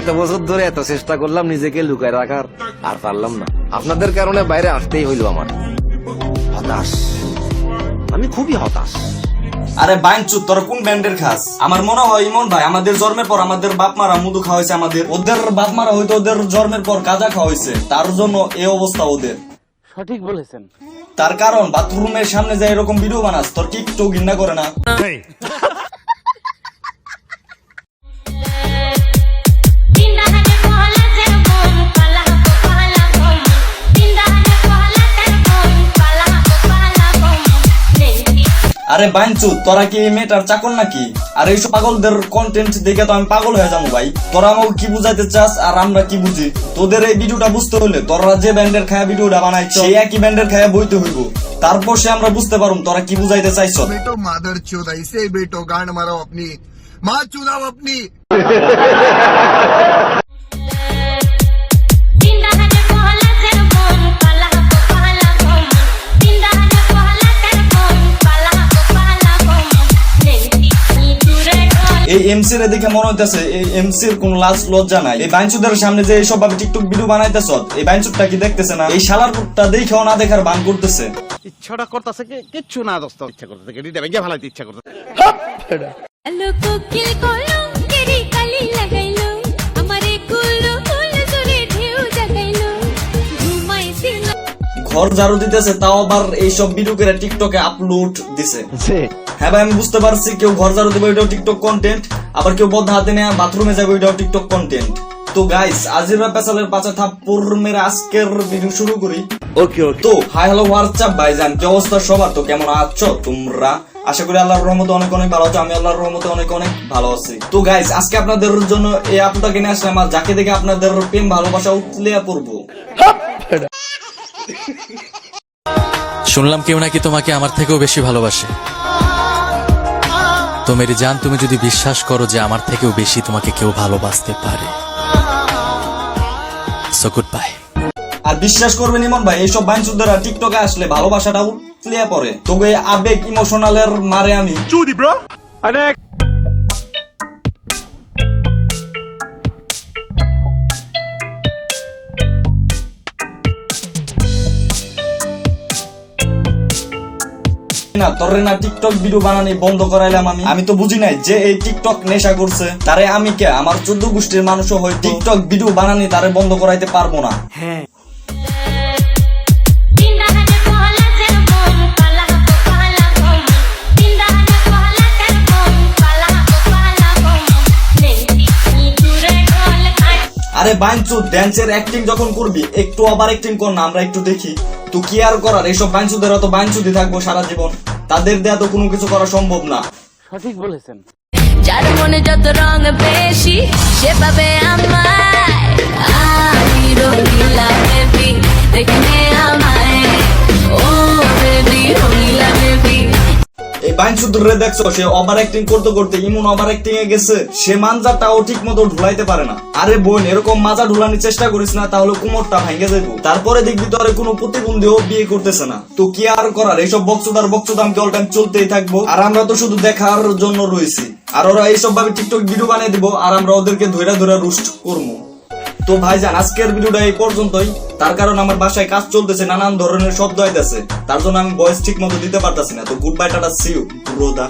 এত বছর ধরে এত চেষ্টা করলাম নিজেকে লুকায় রাখার, আর পারলাম না। আপনাদের কারণে বাইরে আসতেই হইল আমার। হতাশ, আমি খুবই হতাশ। আরে বাইনচুত, তোরা কোন ব্যান্ডের খাস? আমার মনে হয় ইমন ভাই আমাদের জন্মের পর আমাদের বাপ মারা মধু খাওয়াইছে, আমাদের ওদের বাপ মারা হয়তো ওদের জন্মের পর গাঁজা খাওয়াইছে, তার জন্য এই অবস্থা ওদের। সঠিক বলেছেন। তার কারণ বাথরুমের সামনে যায় এরকম ভিডিও বানাস, তোর কি একটু ঘৃণা করে না? আরে বাইনচুত, তোরা কি এই মেয়েটার চাকর নাকি? আর এইসব পাগলদের কন্টেন্ট দেখে তো আমি পাগল হয়ে যাবো ভাই। তোরা আমাকে কি বুঝাইতে চাস আর আমরা কি বুঝি? তোদের এই ভিডিওটা বুঝতে হলে তোরা যে ব্যান্ডের খায়া ভিডিওটা বানাইছ সেই একই ব্যান্ডের খায়া বইতে হইব, তারপর সে আমরা বুঝতে পারুম তোরা কি বুঝাইতে চাইছ। बेटो मादर चोद ऐसे बेटो गांड मारो अपनी माँ चुदाओ अपनी। এই এমসি রে দেখে মনে হইতেছে এই এমসির কোন লাজ লজ্জা নাই। এই বাইনচুদের সামনে যে এইসব ভাবে টিকটক ভিডিও বানাইতেছ, এই বাইনচুদটা কি দেখতেছে না? এই শালার পুটটা দেখেও না দেখার ভান করতেছে। ইচ্ছাটা করতেছে কিচ্ছু না দোস্ত, ইচ্ছা করতেছে কেটে ভেঙে ফেলাইতে ইচ্ছা করতেছে। হ্যালো কোকিল কলঙ্কেরি কালি লাগাইলো আমারে কুলো কুলো জুড়ে ঢেউ জাগাইলো ঘুমাইছিল। ঘর ঝাড়ু দিতেছে, তাও আবার এইসব ভিডিও করে টিকটকে আপলোড দিছে। হ্যাঁ ভাই, আমি বুঝতে পারছি কেউ ঘর ঝাড়ু দেবে ওইটাও টিকটক কন্টেন্ট, আবার কেউ বদ্ধ হাতে নিয়ে বাথরুমে যাবে ওইটাও টিকটক কন্টেন্ট। তো গাইস, আজিরা পেছালের পাঁচা থাপ্পড় মেরে আজকের ভিডিও শুরু করি। ওকে ওকে। তো হাই হ্যালো হোয়াটসঅ্যাপ ভাইজান, কি অবস্থা সবার? তো কেমন আছো তোমরা? আশা করি আল্লাহর রহমতে অনেক অনেক ভালো আছো। আমি আল্লাহর রহমতে অনেক অনেক ভালো আছি। তো গাইস, আজকে আপনাদের জন্য এই আপুটাকে নিয়ে আসলাম, আর যাকে দেখে আপনাদের প্রেম ভালোবাসা উতলিয়া পড়বো। শুনলাম কেউ নাকি তোমাকে আমার থেকেও বেশি ভালোবাসে। তো মেরি জান, তুমি যদি বিশ্বাস করো যে আমার থেকেও বেশি তোমাকে কেউ ভালোবাসতে পারে, সো গুড বাই। আর বিশ্বাস করবেন ইমন ভাই, এইসব বাইনচুদরা টিকটকে আসলে ভালোবাসাটা উতলিয়া পড়ে। তোকে আবেগ ইমোশনালের মারে আমি চুদি ব্রো অনেক। না তোরে না টিকটক ভিডিও বানানি বন্ধ করাইলাম আমি তো বুঝি নাই যে এই টিকটক নেশা করছে তারে আমি কে আমার 14 গোষ্ঠীর মানুষও হয় টিকটক ভিডিও বানানি তারে বন্ধ করাইতে পারবো না। হ্যাঁ, আরে বাইনচুদ, ড্যান্সের অ্যাক্টিং যখন করবি একটু আবার অ্যাক্টিং কর না, আমরা একটু দেখি। তো কি আর করার, এইসব বাইনচুদের তো বাইনচুদি থাকবো সারা জীবন, তাদের দেয়া তো কোনো কিছু করা সম্ভব না। সঠিক বলেছেন। যার মনে যত রং বেশি সে পাবে আমায় আমি রঙিলা বেবি দেখনে আমায় ও বেবি রঙিলা বেবি। এই বাইনচুদরে দেখছো, সে ওভার অ্যাক্টিং করতে করতে ইমন ওভার অ্যাক্টিং এ গেছে, সে মানজাটাও ঠিক মতো ঢুলাইতে পারে না। আরে বোন, এরকম মাজা ঢুলানোর চেষ্টা করিস না, তাহলে কোমরটা ভেঙে যাইবো। তারপরে দেখবি তোর কোনো প্রতিবন্ধীও বিয়ে করতেছে না। তো কি আর করার, এইসব বক্সুদার বক্সুদাম অল টাইম চলতেই থাকবো, আর আমরা তো শুধু দেখার জন্য রয়েছি। আর ওরা এইসব ভাবে টিকটক ভিডিও বানিয়ে দিব, আর আমরা ওদেরকে ধৈরা ধৈরা রুস্ট করবো। তো ভাইজান, আজকের ভিডিওটা এই পর্যন্তই। তার কারণ আমার বাসায় কাজ চলতেছে, নানান ধরনের শব্দ আইতেছে, তার জন্য আমি ভয়েস ঠিক মতো দিতে পারতাছি না। তো goodbye, tata, see you ব্রোদা।